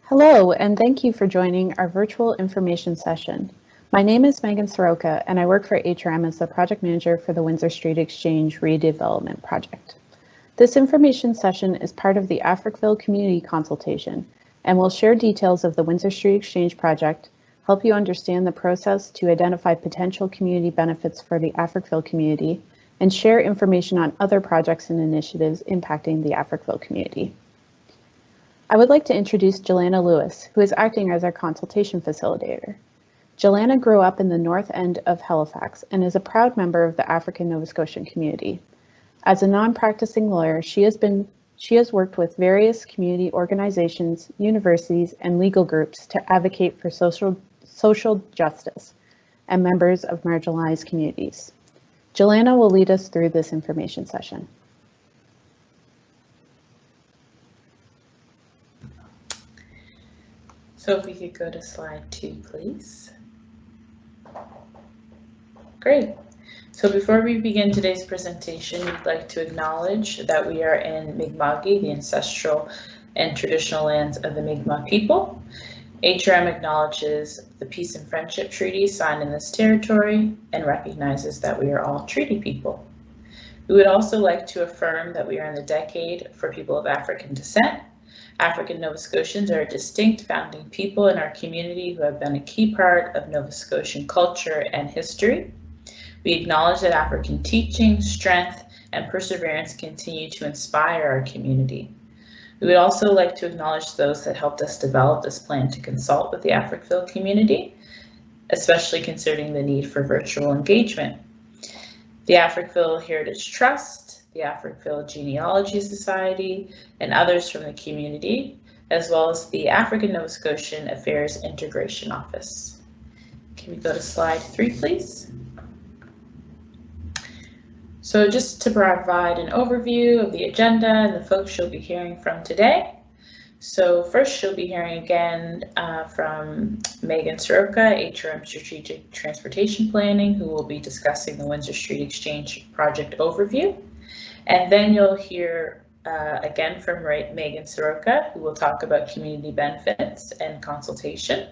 Hello, and thank you for joining our virtual information session. My name is Megan Soroka, and I work for HRM as the project manager for the Windsor Street Exchange Redevelopment project. This information session is part of the Africville community consultation and will share details of the Windsor Street Exchange project, help you understand the process to identify potential community benefits for the Africville community, and share information on other projects and initiatives impacting the Africville community. I would like to introduce Jelana Lewis, who is acting as our consultation facilitator. Jelana grew up in the north end of Halifax and is a proud member of the African Nova Scotian community. As a non-practicing lawyer, she has worked with various community organizations, universities, and legal groups to advocate for social justice and members of marginalized communities. Jelana will lead us through this information session. So if we could go to slide 2, please. Great. So before we begin today's presentation, we'd like to acknowledge that we are in Mi'kmaq, the ancestral and traditional lands of the Mi'kmaq people. HRM acknowledges the Peace and Friendship Treaty signed in this territory and recognizes that we are all treaty people. We would also like to affirm that we are in the decade for people of African descent. African Nova Scotians are a distinct founding people in our community who have been a key part of Nova Scotian culture and history. We acknowledge that African teaching, strength, and perseverance continue to inspire our community. We would also like to acknowledge those that helped us develop this plan to consult with the Africville community, especially considering the need for virtual engagement. The Africville Heritage Trust, the Africville Genealogy Society, and others from the community, as well as the African Nova Scotian Affairs Integration Office. Can we go to slide 3, please? So just to provide an overview of the agenda and the folks you'll be hearing from today. So first you'll be hearing again from Megan Soroka, HRM Strategic Transportation Planning, who will be discussing the Windsor Street Exchange project overview. And then you'll hear again from Megan Soroka, who will talk about community benefits and consultation.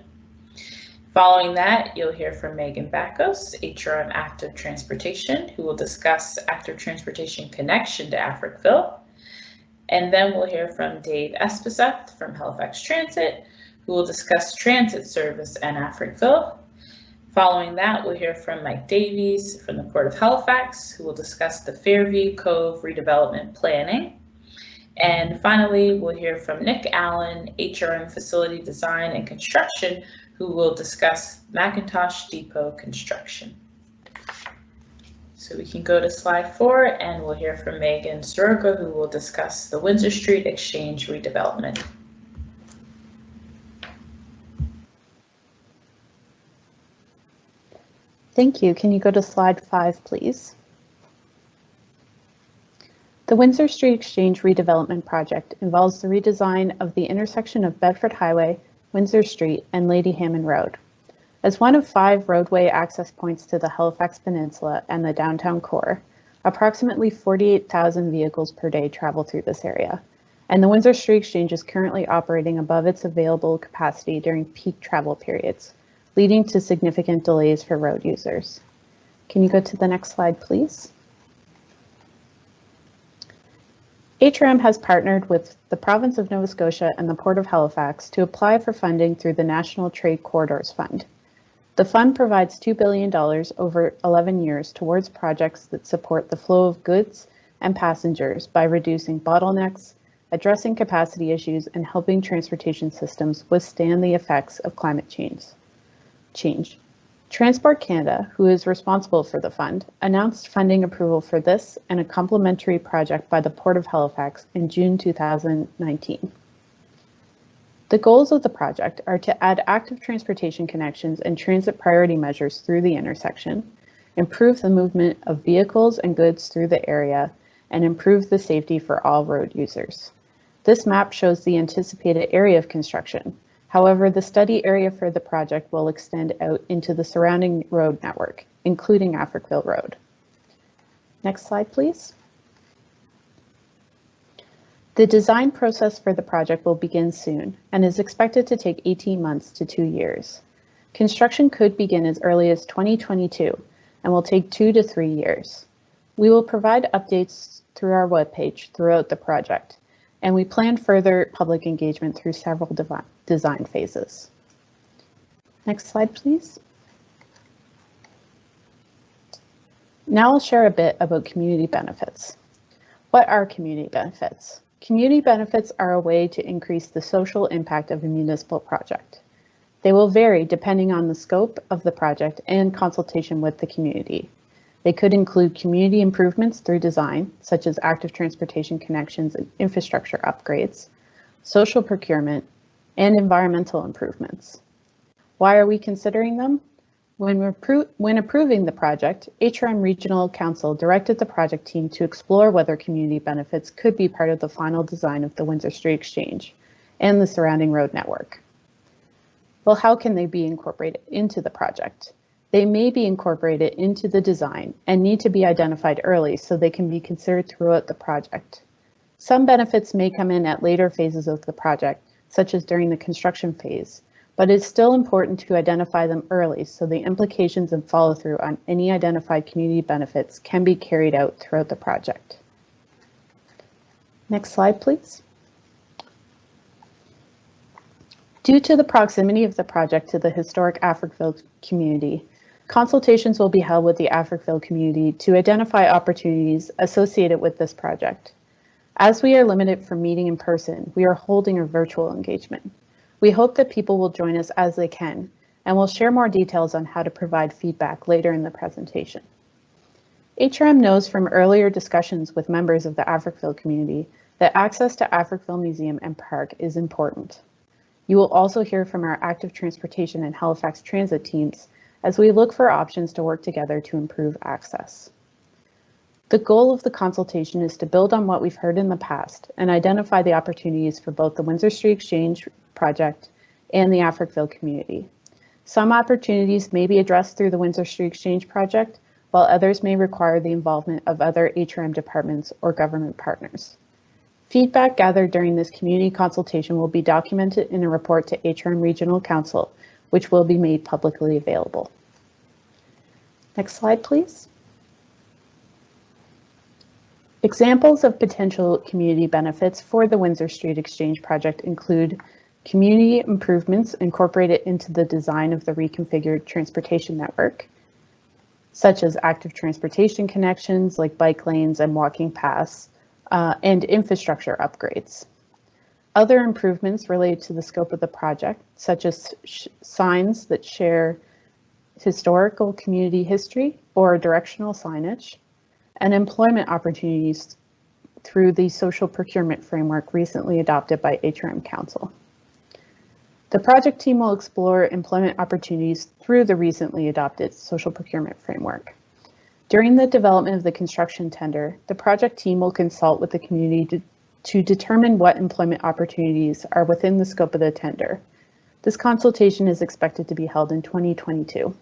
Following that, you'll hear from Megan Bakos, HRM Active Transportation, who will discuss active transportation connection to Africville. And then we'll hear from Dave Espeseth from Halifax Transit, who will discuss transit service and Africville. Following that, we'll hear from Mike Davies from the Port of Halifax, who will discuss the Fairview Cove redevelopment planning. And finally, we'll hear from Nick Allen, HRM Facility Design and Construction, who will discuss Mackintosh Depot construction. So we can go to slide 4 and we'll hear from Megan Soroka, who will discuss the Windsor Street Exchange redevelopment. Thank you. Can you go to slide 5, please? The Windsor Street Exchange redevelopment project involves the redesign of the intersection of Bedford Highway, Windsor Street, and Lady Hammond Road. As one of 5 roadway access points to the Halifax Peninsula and the downtown core, approximately 48,000 vehicles per day travel through this area, and the Windsor Street Exchange is currently operating above its available capacity during peak travel periods, leading to significant delays for road users. Can you go to the next slide, please? HRM has partnered with the Province of Nova Scotia and the Port of Halifax to apply for funding through the National Trade Corridors Fund. The fund provides $2 billion over 11 years towards projects that support the flow of goods and passengers by reducing bottlenecks, addressing capacity issues, and helping transportation systems withstand the effects of climate change. Transport Canada, who is responsible for the fund, announced funding approval for this and a complementary project by the Port of Halifax in June 2019. The goals of the project are to add active transportation connections and transit priority measures through the intersection, improve the movement of vehicles and goods through the area, and improve the safety for all road users. This map shows the anticipated area of construction. However, the study area for the project will extend out into the surrounding road network, including Africville Road. Next slide, please. The design process for the project will begin soon and is expected to take 18 months to 2 years. Construction could begin as early as 2022 and will take 2 to 3 years. We will provide updates through our webpage throughout the project, and we plan further public engagement through several design phases. Next slide, please. Now I'll share a bit about community benefits. What are community benefits? Community benefits are a way to increase the social impact of a municipal project. They will vary depending on the scope of the project and consultation with the community. They could include community improvements through design, such as active transportation connections and infrastructure upgrades, social procurement, and environmental improvements. Why are we considering them? When approving the project, HRM Regional Council directed the project team to explore whether community benefits could be part of the final design of the Windsor Street Exchange and the surrounding road network. Well, how can they be incorporated into the project? They may be incorporated into the design and need to be identified early so they can be considered throughout the project. Some benefits may come in at later phases of the project, such as during the construction phase, but it's still important to identify them early so the implications and follow through on any identified community benefits can be carried out throughout the project. Next slide, please. Due to the proximity of the project to the historic Africville community, consultations will be held with the Africville community to identify opportunities associated with this project. As we are limited from meeting in person, we are holding a virtual engagement. We hope that people will join us as they can, and we'll share more details on how to provide feedback later in the presentation. HRM knows from earlier discussions with members of the Africville community that access to Africville Museum and Park is important. You will also hear from our active transportation and Halifax Transit teams as we look for options to work together to improve access. The goal of the consultation is to build on what we've heard in the past and identify the opportunities for both the Windsor Street Exchange project and the Africville community. Some opportunities may be addressed through the Windsor Street Exchange project, while others may require the involvement of other HRM departments or government partners. Feedback gathered during this community consultation will be documented in a report to HRM Regional Council, which will be made publicly available. Next slide, please. Examples of potential community benefits for the Windsor Street Exchange project include community improvements incorporated into the design of the reconfigured transportation network, such as active transportation connections like bike lanes and walking paths, and infrastructure upgrades. Other improvements related to the scope of the project, such as signs that share historical community history or directional signage, and employment opportunities through the social procurement framework recently adopted by HRM Council. The project team will explore employment opportunities through the recently adopted social procurement framework. During the development of the construction tender, the project team will consult with the community to determine what employment opportunities are within the scope of the tender. This consultation is expected to be held in 2022.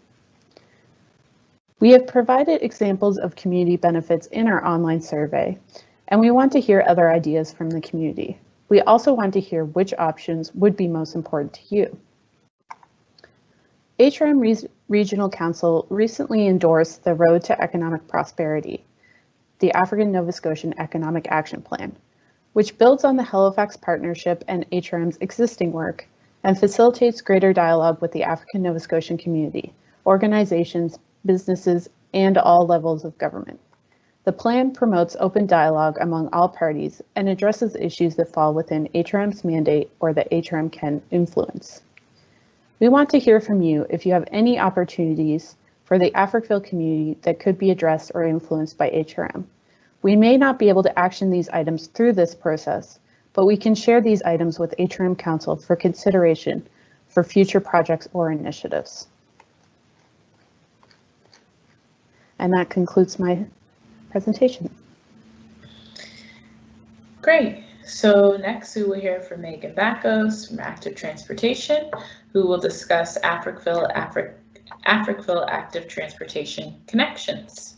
We have provided examples of community benefits in our online survey, and we want to hear other ideas from the community. We also want to hear which options would be most important to you. HRM Regional Council recently endorsed the Road to Economic Prosperity, the African Nova Scotian Economic Action Plan, which builds on the Halifax Partnership and HRM's existing work and facilitates greater dialogue with the African Nova Scotian community, organizations, businesses, and all levels of government. The plan promotes open dialogue among all parties and addresses issues that fall within HRM's mandate or that HRM can influence. We want to hear from you if you have any opportunities for the Africville community that could be addressed or influenced by HRM. We may not be able to action these items through this process, but we can share these items with HRM Council for consideration for future projects or initiatives. And that concludes my presentation. Great. So next we will hear from Megan Backos from Active Transportation, who will discuss Africville Active Transportation Connections.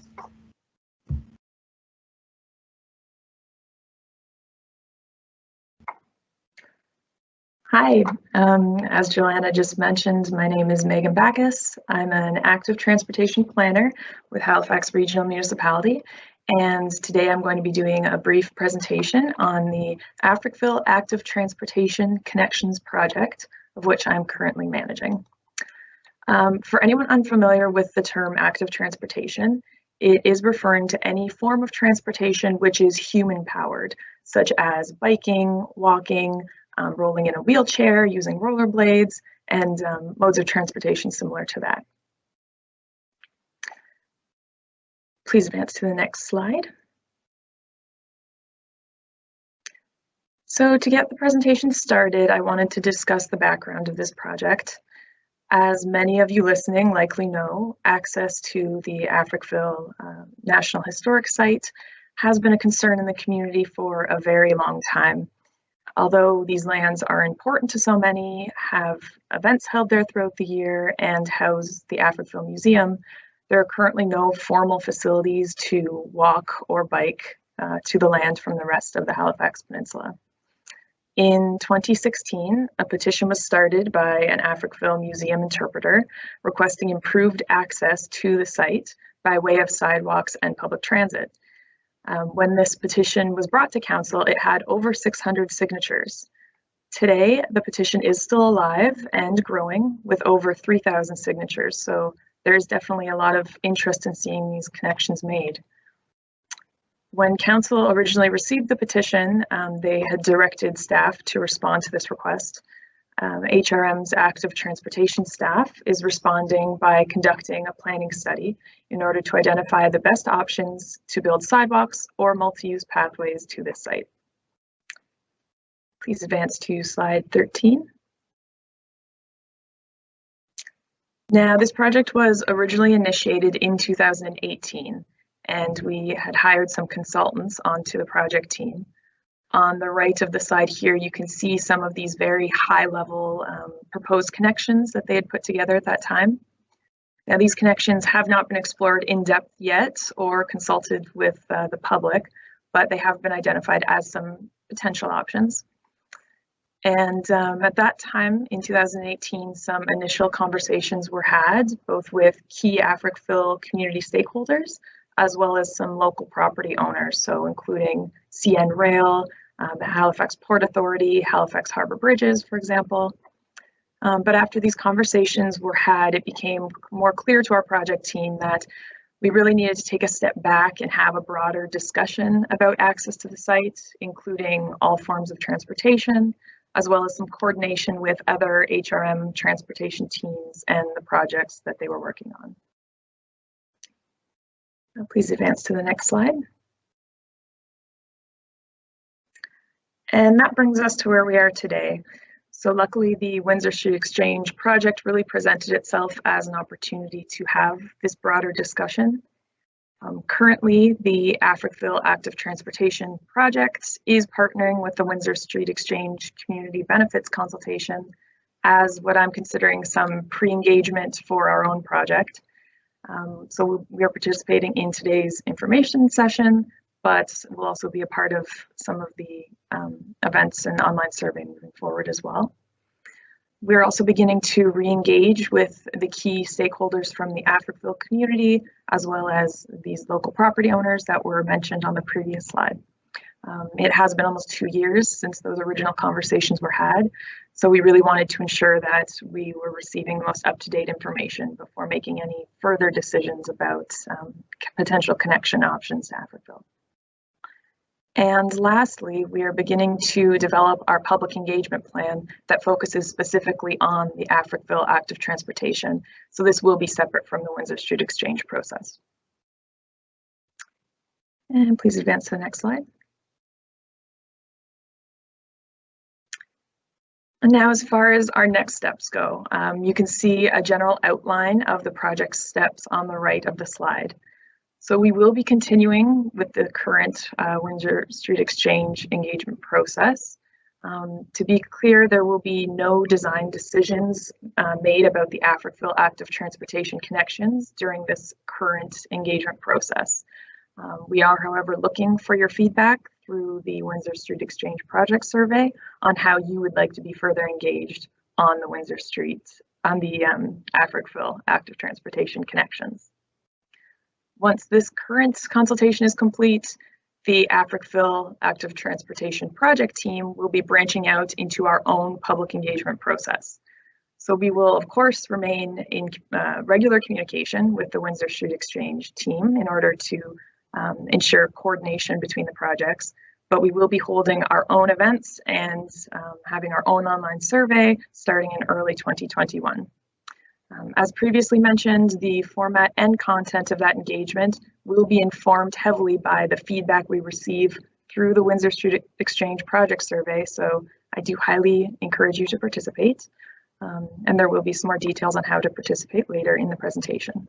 Hi, as Joanna just mentioned, my name is Megan Backus. I'm an active transportation planner with Halifax Regional Municipality, and today I'm going to be doing a brief presentation on the Africville Active Transportation Connections project, of which I'm currently managing. For anyone unfamiliar with the term active transportation, it is referring to any form of transportation which is human-powered, such as biking, walking, rolling in a wheelchair, using rollerblades, and modes of transportation similar to that. Please advance to the next slide. So to get the presentation started, I wanted to discuss the background of this project. As many of you listening likely know, access to the Africville National Historic Site has been a concern in the community for a very long time. Although these lands are important to so many, have events held there throughout the year, and house the Africville Museum, there are currently no formal facilities to walk or bike to the land from the rest of the Halifax Peninsula. In 2016, a petition was started by an Africville Museum interpreter requesting improved access to the site by way of sidewalks and public transit. When this petition was brought to council, it had over 600 signatures. Today, the petition is still alive and growing with over 3,000 signatures, so there's definitely a lot of interest in seeing these connections made. When council originally received the petition, they had directed staff to respond to this request. HRM's active transportation staff is responding by conducting a planning study in order to identify the best options to build sidewalks or multi-use pathways to this site. Please advance to slide 13. Now, this project was originally initiated in 2018, and we had hired some consultants onto the project team. On the right of the slide here, you can see some of these very high-level proposed connections that they had put together at that time. Now, these connections have not been explored in depth yet or consulted with the public, but they have been identified as some potential options. And at that time, in 2018, some initial conversations were had, both with key Africville community stakeholders, as well as some local property owners, so including CN Rail, the Halifax Port Authority, Halifax Harbour Bridges, for example. But after these conversations were had, it became more clear to our project team that we really needed to take a step back and have a broader discussion about access to the site, including all forms of transportation, as well as some coordination with other HRM transportation teams and the projects that they were working on. Please advance to the next slide. And that brings us to where we are today. So luckily, the Windsor Street Exchange project really presented itself as an opportunity to have this broader discussion. Currently, the Africville Active Transportation Project is partnering with the Windsor Street Exchange Community Benefits Consultation as what I'm considering some pre-engagement for our own project. So we are participating in today's information session, but we'll also be a part of some of the events and online survey moving forward as well. We're also beginning to re-engage with the key stakeholders from the Africville community, as well as these local property owners that were mentioned on the previous slide. It has been almost 2 years since those original conversations were had, so we really wanted to ensure that we were receiving the most up-to-date information before making any further decisions about potential connection options to Africville. And lastly, we are beginning to develop our public engagement plan that focuses specifically on the Africville active transportation. So this will be separate from the Windsor Street Exchange process. And please advance to the next slide. And now, as far as our next steps go, you can see a general outline of the project steps on the right of the slide. So we will be continuing with the current Windsor Street Exchange engagement process. To be clear, there will be no design decisions made about the Africville active transportation connections during this current engagement process. We are, however, looking for your feedback through the Windsor Street Exchange project survey on how you would like to be further engaged on the Windsor Street, on the Africville active transportation connections. Once this current consultation is complete, the Africville active transportation project team will be branching out into our own public engagement process. So we will, of course, remain in regular communication with the Windsor Street Exchange team in order to ensure coordination between the projects, but we will be holding our own events and having our own online survey starting in early 2021. As previously mentioned, the format and content of that engagement will be informed heavily by the feedback we receive through the Windsor Street Exchange project survey, so I do highly encourage you to participate. And there will be some more details on how to participate later in the presentation.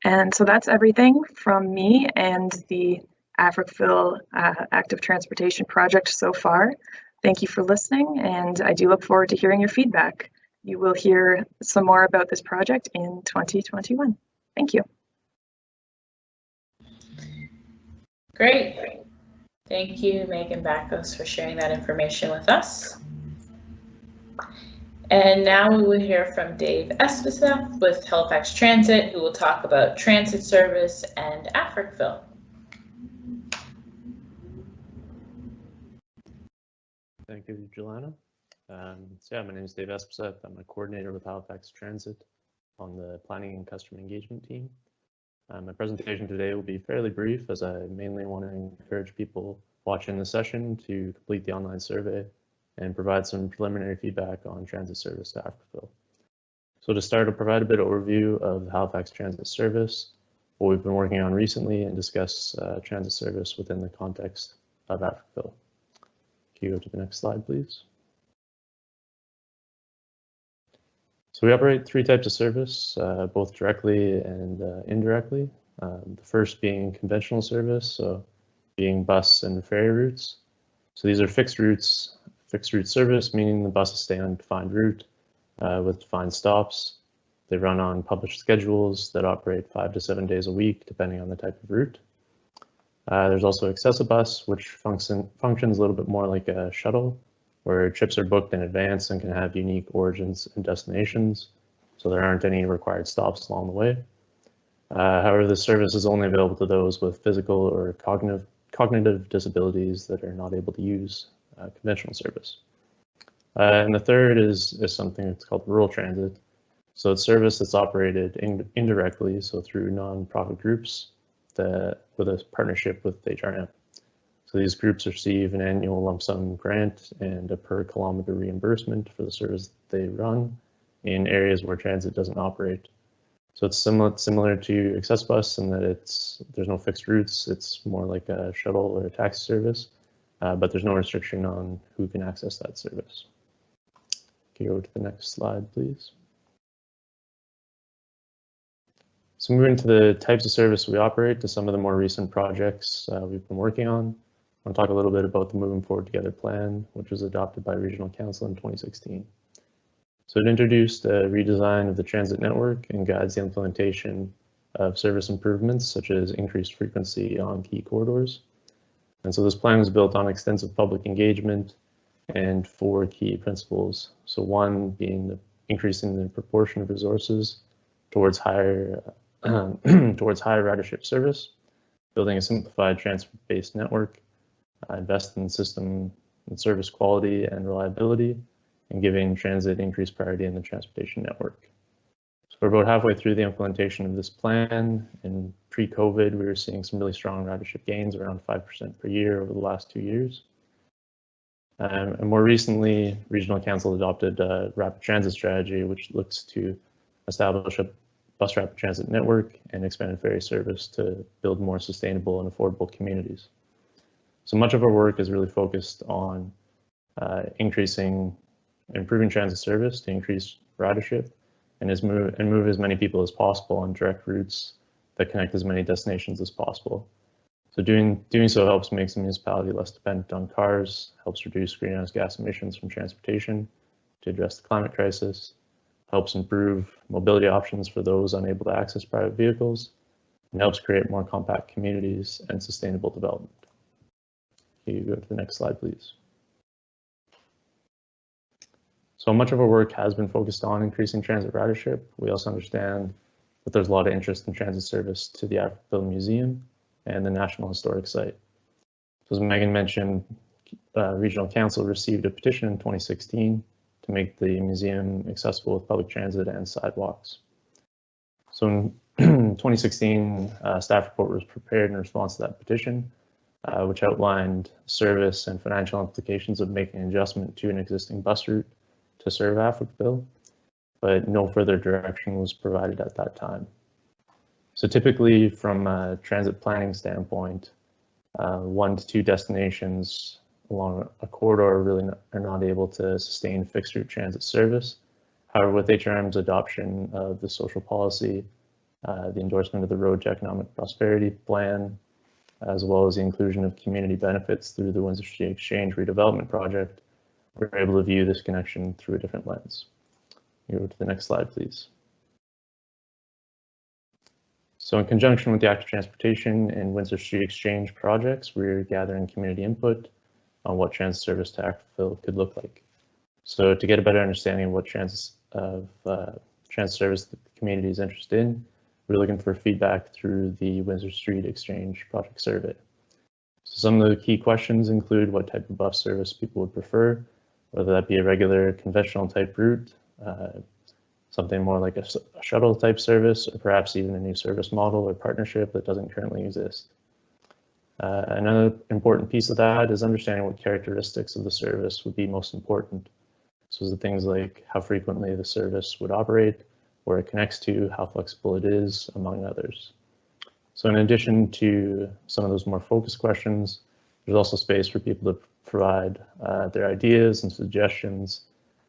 And so that's everything from me and the Africville Active Transportation Project so far. Thank you for listening, and I do look forward to hearing your feedback. You will hear some more about this project in 2021. Thank you. Great. Thank you, Megan Backus, for sharing that information with us. And now we will hear from Dave Espeseth with Halifax Transit, who will talk about transit service and Africville. Thank you, Joanna. So my name is Dave Espeseth. I'm a coordinator with Halifax Transit on the planning and customer engagement team. My presentation today will be fairly brief, as I mainly want to encourage people watching the session to complete the online survey and provide some preliminary feedback on transit service to Africville. So to start, I'll provide a bit of overview of the Halifax Transit service, what we've been working on recently, and discuss transit service within the context of Africville. Can you go to the next slide, please? So we operate three types of service, both directly and indirectly. The first being conventional service, so being bus and ferry routes. So these are fixed route service, meaning the buses stay on a defined route with defined stops. They run on published schedules that operate 5 to 7 days a week, depending on the type of route. There's also Accessibus, which functions a little bit more like a shuttle, where trips are booked in advance and can have unique origins and destinations, so there aren't any required stops along the way. However, this service is only available to those with physical or cognitive disabilities that are not able to use conventional service. And the third is something that's called rural transit. So it's service that's operated indirectly, so through non-profit groups with a partnership with HRM. So these groups receive an annual lump sum grant and a per kilometer reimbursement for the service they run in areas where transit doesn't operate. So it's similar to Accessibus in that there's no fixed routes. It's more like a shuttle or a taxi service, but there's no restriction on who can access that service. Can you go to the next slide, please? So moving to the types of service we operate, to some of the more recent projects we've been working on. I want to talk a little bit about the Moving Forward Together plan, which was adopted by Regional Council in 2016. So it introduced a redesign of the transit network and guides the implementation of service improvements, such as increased frequency on key corridors. And so this plan was built on extensive public engagement and 4 key principles. So one being increasing the proportion of resources towards higher ridership service, building a simplified transport-based network, invest in system and service quality and reliability, and giving transit increased priority in the transportation network. So we're about halfway through the implementation of this plan, and pre-COVID, we were seeing some really strong ridership gains, around 5% per year over the last 2 years. And more recently, Regional Council adopted a rapid transit strategy, which looks to establish a bus rapid transit network and expanded ferry service to build more sustainable and affordable communities. So much of our work is really focused on improving transit service to increase ridership and move as many people as possible on direct routes that connect as many destinations as possible. So doing so helps make the municipality less dependent on cars, helps reduce greenhouse gas emissions from transportation to address the climate crisis, helps improve mobility options for those unable to access private vehicles, and helps create more compact communities and sustainable development. Can you go to the next slide, please? So much of our work has been focused on increasing transit ridership. We also understand that there's a lot of interest in transit service to the Africville Museum and the National Historic Site. So as Megan mentioned, Regional Council received a petition in 2016 to make the museum accessible with public transit and sidewalks. So in 2016, staff report was prepared in response to that petition, which outlined service and financial implications of making an adjustment to an existing bus route to serve Africville, but no further direction was provided at that time. So typically from a transit planning standpoint, 1 to 2 destinations along a corridor really are not able to sustain fixed route transit service. However, with HRM's adoption of the social policy, the endorsement of the Road to Economic Prosperity Plan, as well as the inclusion of community benefits through the Windsor Street Exchange redevelopment project, we're able to view this connection through a different lens. You go to the next slide, please. So in conjunction with the active transportation and Windsor Street Exchange projects, we're gathering community input on what transit service to Africville could look like. So to get a better understanding of what transit service the community is interested in, we're looking for feedback through the Windsor Street Exchange project survey. So some of the key questions include what type of bus service people would prefer, whether that be a regular conventional type route, something more like a shuttle type service, or perhaps even a new service model or partnership that doesn't currently exist. Another important piece of that is understanding what characteristics of the service would be most important. So the things like how frequently the service would operate, where it connects to, how flexible it is, among others. So in addition to some of those more focused questions, there's also space for people to provide their ideas and suggestions,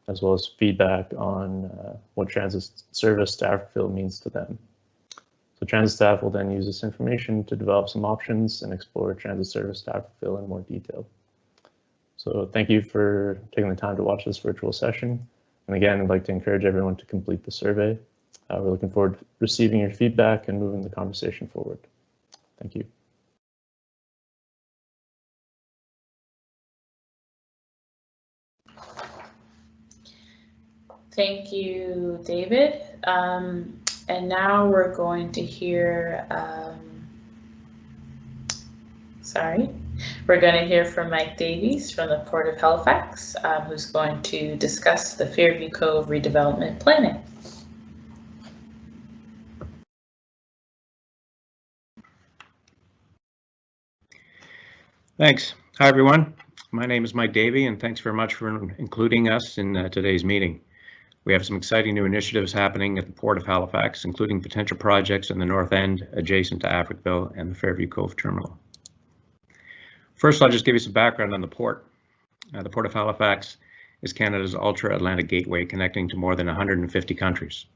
as well as feedback on what transit service to Africville means to them. So transit staff will then use this information to develop some options and explore transit service to Africville in more detail. So thank you for taking the time to watch this virtual session. And again, I'd like to encourage everyone to complete the survey. We're looking forward to receiving your feedback and moving the conversation forward. Thank you. Thank you, David. And now we're going to hear, we're going to hear from Mike Davies from the Port of Halifax, who's going to discuss the Fairview Cove redevelopment planning. Thanks. Hi, everyone. My name is Mike Davey, and thanks very much for including us in today's meeting. We have some exciting new initiatives happening at the Port of Halifax, including potential projects in the North End adjacent to Africville and the Fairview Cove Terminal. First, I'll just give you some background on the port. The Port of Halifax is Canada's ultra-Atlantic gateway connecting to more than 150 countries.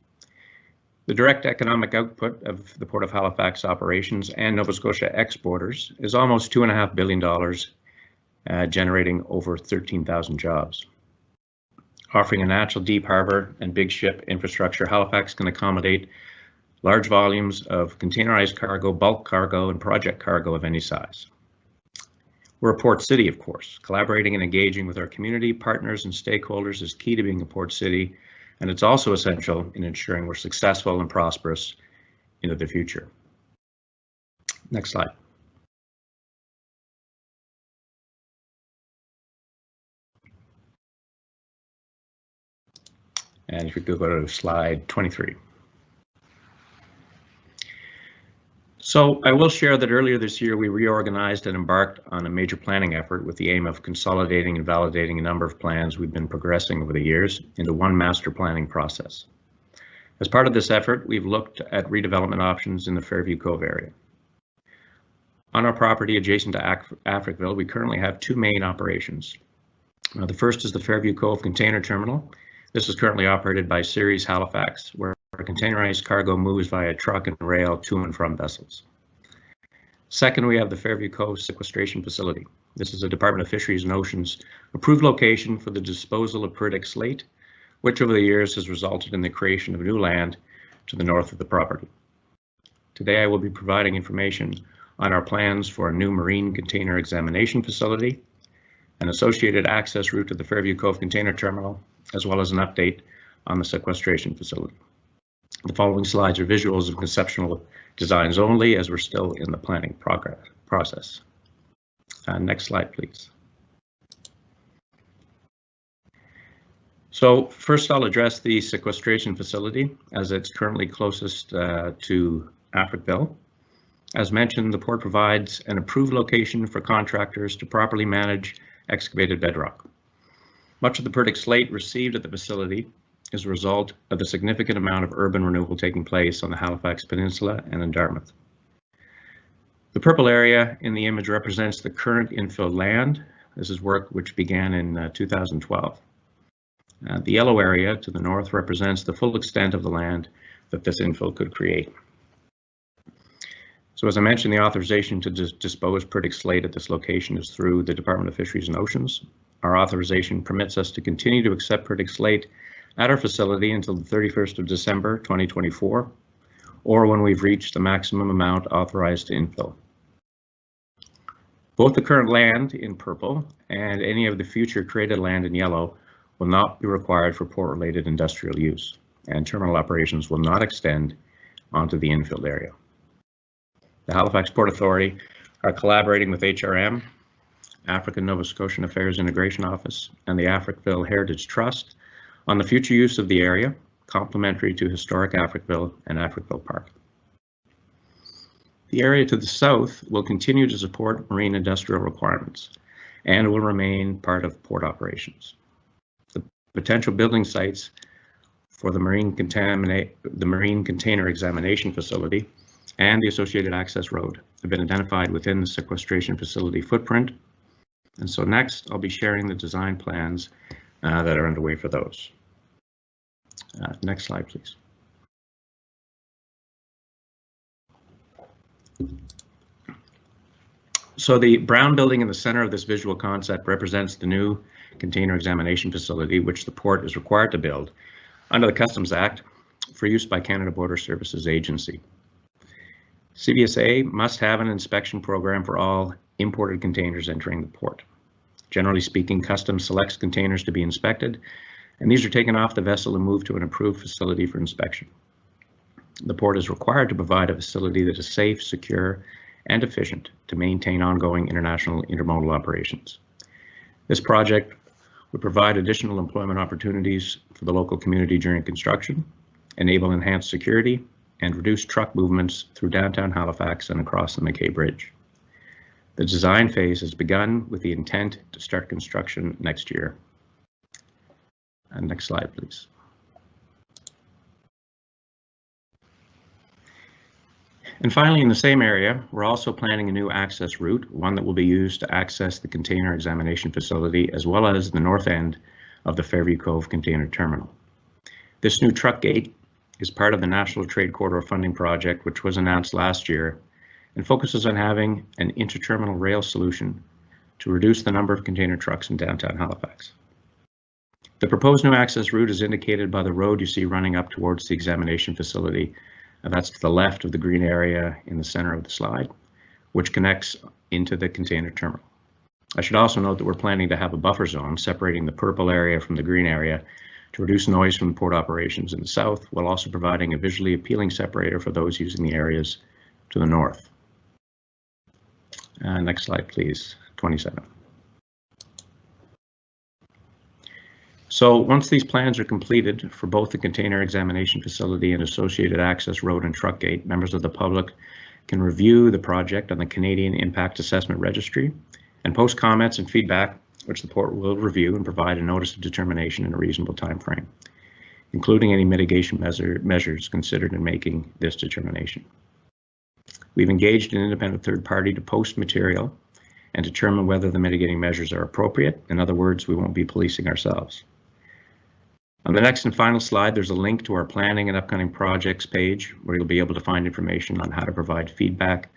The direct economic output of the Port of Halifax operations and Nova Scotia exporters is almost $2.5 billion, generating over 13,000 jobs. Offering a natural deep harbor and big ship infrastructure, Halifax can accommodate large volumes of containerized cargo, bulk cargo, and project cargo of any size. We're a port city, of course. Collaborating and engaging with our community partners and stakeholders is key to being a port city, and it's also essential in ensuring we're successful and prosperous into the future. Next slide. And if we could go to slide 23. So I will share that earlier this year we reorganized and embarked on a major planning effort with the aim of consolidating and validating a number of plans we've been progressing over the years into one master planning process. As part of this effort, we've looked at redevelopment options in the Fairview Cove area. On our property adjacent to Africville, we currently have 2 main operations. The first is the Fairview Cove Container Terminal. This is currently operated by Ceres Halifax, where containerized cargo moves via truck and rail to and from vessels. Second, we have the Fairview Cove Sequestration Facility. This is a Department of Fisheries and Oceans approved location for the disposal of pyritic slate, which over the years has resulted in the creation of new land to the north of the property. Today, I will be providing information on our plans for a new marine container examination facility, an associated access route to the Fairview Cove Container Terminal, as well as an update on the sequestration facility. The following slides are visuals of conceptual designs only, as we're still in the planning process. Next slide, please. So first I'll address the sequestration facility, as it's currently closest to Africville. As mentioned, the port provides an approved location for contractors to properly manage excavated bedrock. Much of the Purdick slate received at the facility is a result of the significant amount of urban renewal taking place on the Halifax Peninsula and in Dartmouth. The purple area in the image represents the current infill land. This is work which began in 2012. The yellow area to the north represents the full extent of the land that this infill could create. So as I mentioned, the authorization to dispose Purdick slate at this location is through the Department of Fisheries and Oceans. Our authorization permits us to continue to accept Purdick slate at our facility until the 31st of December 2024, or when we've reached the maximum amount authorized to infill. Both the current land in purple and any of the future created land in yellow will not be required for port-related industrial use, and terminal operations will not extend onto the infilled area. The Halifax Port Authority are collaborating with HRM, African Nova Scotian Affairs Integration Office, and the Africville Heritage Trust on the future use of the area, complementary to historic Africville and Africville Park. The area to the south will continue to support marine industrial requirements and will remain part of port operations. The potential building sites for the marine container examination facility and the associated access road have been identified within the sequestration facility footprint. And so next, I'll be sharing the design plans that are underway for those. Next slide, please. So the brown building in the center of this visual concept represents the new container examination facility, which the port is required to build under the Customs Act for use by Canada Border Services Agency. CBSA must have an inspection program for all imported containers entering the port. Generally speaking, Customs selects containers to be inspected, and these are taken off the vessel and moved to an approved facility for inspection. The port is required to provide a facility that is safe, secure, and efficient to maintain ongoing international intermodal operations. This project would provide additional employment opportunities for the local community during construction, enable enhanced security, and reduce truck movements through downtown Halifax and across the McKay Bridge. The design phase has begun with the intent to start construction next year. And next slide, please. And finally, in the same area, we're also planning a new access route, one that will be used to access the container examination facility, as well as the north end of the Fairview Cove Container Terminal. This new truck gate is part of the National Trade Corridor Funding Project, which was announced last year, and focuses on having an interterminal rail solution to reduce the number of container trucks in downtown Halifax. The proposed new access route is indicated by the road you see running up towards the examination facility. That's to the left of the green area in the center of the slide, which connects into the container terminal. I should also note that we're planning to have a buffer zone separating the purple area from the green area to reduce noise from the port operations in the south, while also providing a visually appealing separator for those using the areas to the north. Next slide, please, 27. So once these plans are completed for both the container examination facility and associated access road and truck gate, members of the public can review the project on the Canadian Impact Assessment Registry and post comments and feedback, which the port will review and provide a notice of determination in a reasonable time frame, including any mitigation measures considered in making this determination. We've engaged an independent third party to post material and determine whether the mitigating measures are appropriate. In other words, we won't be policing ourselves. On the next and final slide, there's a link to our planning and upcoming projects page where you'll be able to find information on how to provide feedback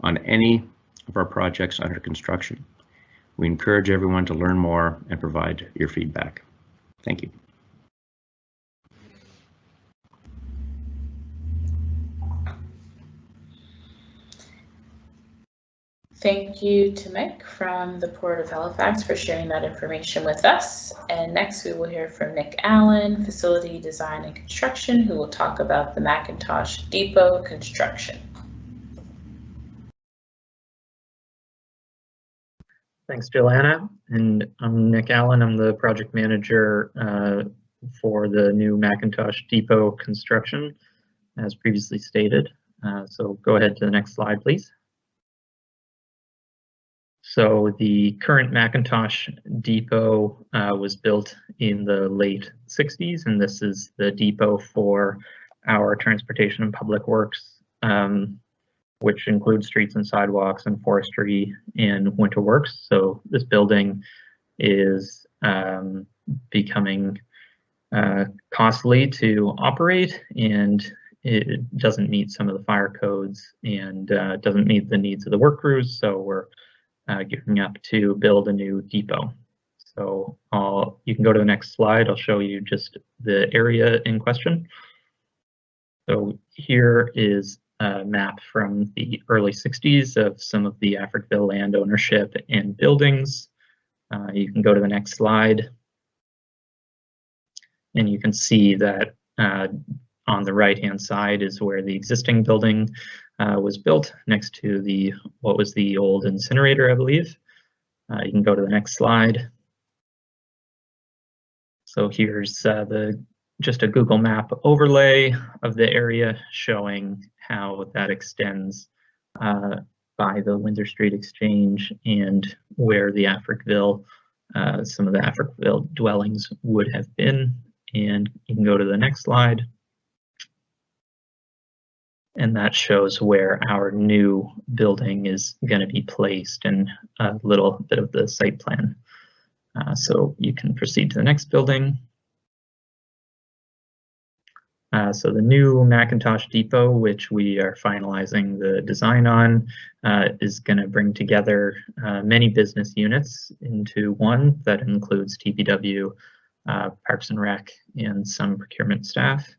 on any of our projects under construction. We encourage everyone to learn more and provide your feedback. Thank you. Thank you to Mick from the Port of Halifax for sharing that information with us. And next we will hear from Nick Allen, Facility Design and Construction, who will talk about the Mackintosh Depot construction. Thanks, Joanna. And I'm Nick Allen. I'm the project manager for the new Mackintosh Depot construction, as previously stated. So go ahead to the next slide, please. So the current Mackintosh Depot was built in the late 60s, and this is the depot for our transportation and public works, which includes streets and sidewalks and forestry and winter works. So this building is becoming costly to operate, and it doesn't meet some of the fire codes and doesn't meet the needs of the work crews. So we're gearing up to build a new depot. So you can go to the next slide. I'll show you just the area in question. So here is a map from the early 60s of some of the Africville land ownership and buildings. You can go to the next slide. And you can see that on the right-hand side is where the existing building was built, next to what was the old incinerator, I believe. You can go to the next slide. So here's just a Google Map overlay of the area showing how that extends by the Windsor Street Exchange and where the Africville, some of the Africville dwellings would have been. And you can go to the next slide. And that shows where our new building is going to be placed and a little bit of the site plan. So you can proceed to the next building. So the new Mackintosh Depot, which we are finalizing the design on, is going to bring together many business units into one that includes TPW, Parks and Rec, and some procurement staff.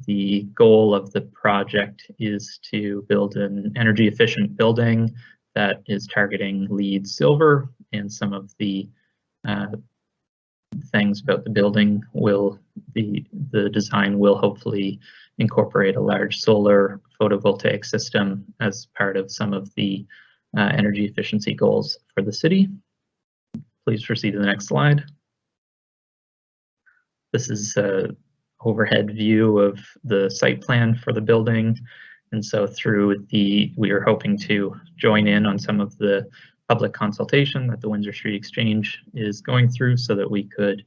The goal of the project is to build an energy efficient building that is targeting LEED Silver, and some of the things about the building the design will hopefully incorporate a large solar photovoltaic system as part of some of the energy efficiency goals for the city. Please proceed to the next slide. This is a overhead view of the site plan for the building. And so we are hoping to join in on some of the public consultation that the Windsor Street Exchange is going through so that we could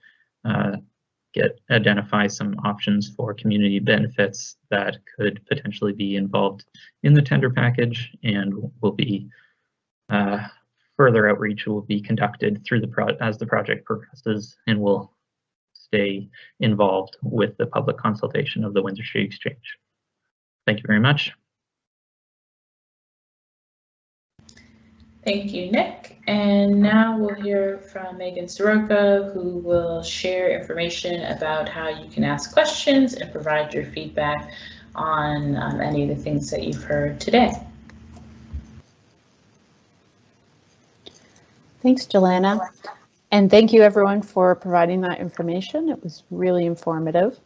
identify some options for community benefits that could potentially be involved in the tender package, and will be further outreach will be conducted through as the project progresses, and will stay involved with the public consultation of the Windsor Street Exchange. Thank you very much. Thank you, Nick. And now we'll hear from Megan Soroka, who will share information about how you can ask questions and provide your feedback on any of the things that you've heard today. Thanks, Jelena. And thank you everyone for providing that information. It was really informative.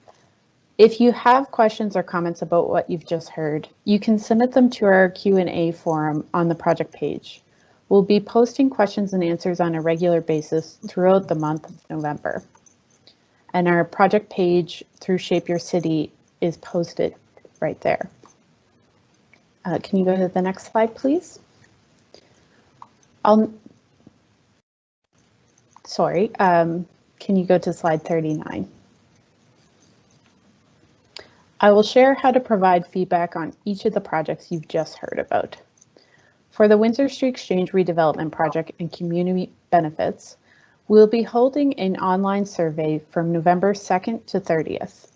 If you have questions or comments about what you've just heard, you can submit them to our Q&A forum on the project page. We'll be posting questions and answers on a regular basis throughout the month of November. And our project page through Shape Your City is posted right there. Can you go to the next slide, please? Can you go to slide 39? I will share how to provide feedback on each of the projects you've just heard about. For the Windsor Street Exchange redevelopment project and community benefits, we'll be holding an online survey from November 2nd to 30th.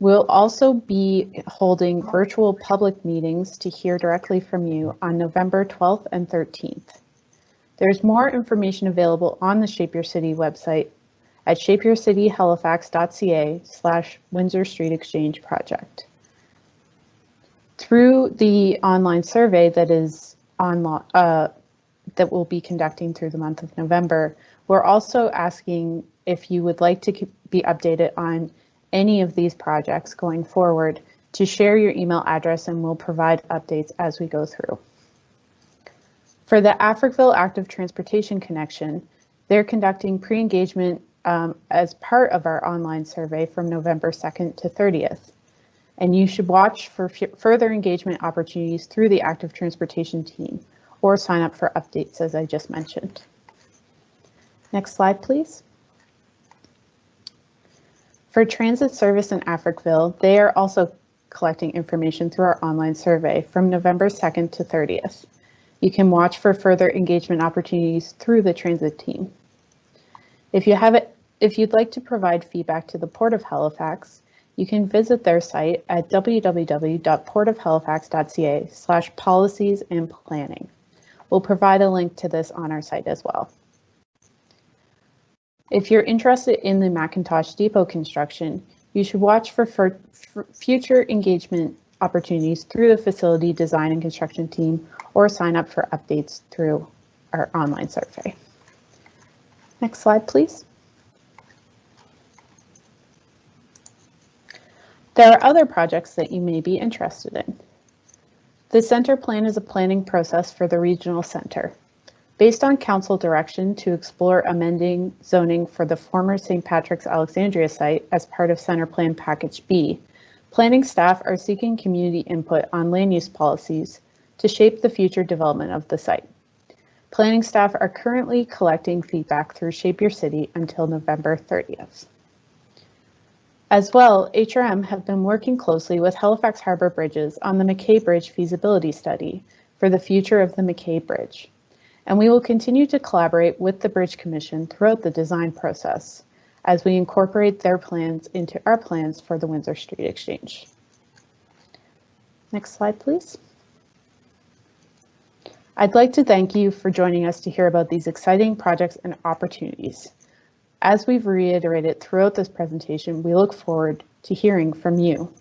We'll also be holding virtual public meetings to hear directly from you on November 12th and 13th. There's more information available on the Shape Your City website at shapeyourcityhalifax.ca/Windsor Street Exchange project. Through the online survey that is that we'll be conducting through the month of November. We're also asking if you would like to be updated on any of these projects going forward, to share your email address and we'll provide updates as we go through. For the Africville Active Transportation Connection, they're conducting pre-engagement as part of our online survey from November 2nd to 30th. And you should watch for further engagement opportunities through the Active Transportation team or sign up for updates, as I just mentioned. Next slide, please. For transit service in Africville, they are also collecting information through our online survey from November 2nd to 30th. You can watch for further engagement opportunities through the transit team. If you'd like to provide feedback to the Port of Halifax, you can visit their site at www.portofhalifax.ca/policies and planning. We'll provide a link to this on our site as well. If you're interested in the Mackintosh Depot construction, you should watch for future engagement opportunities through the facility design and construction team or sign up for updates through our online survey. Next slide, please. There are other projects that you may be interested in. The center plan is a planning process for the regional center. Based on council direction to explore amending zoning for the former St. Patrick's Alexandria site as part of Center Plan Package B, planning staff are seeking community input on land use policies to shape the future development of the site. Planning staff are currently collecting feedback through Shape Your City until November 30th. As well, HRM have been working closely with Halifax Harbour Bridges on the McKay Bridge feasibility study for the future of the McKay Bridge. And we will continue to collaborate with the Bridge Commission throughout the design process as we incorporate their plans into our plans for the Windsor Street Exchange. Next slide, please. I'd like to thank you for joining us to hear about these exciting projects and opportunities. As we've reiterated throughout this presentation, we look forward to hearing from you.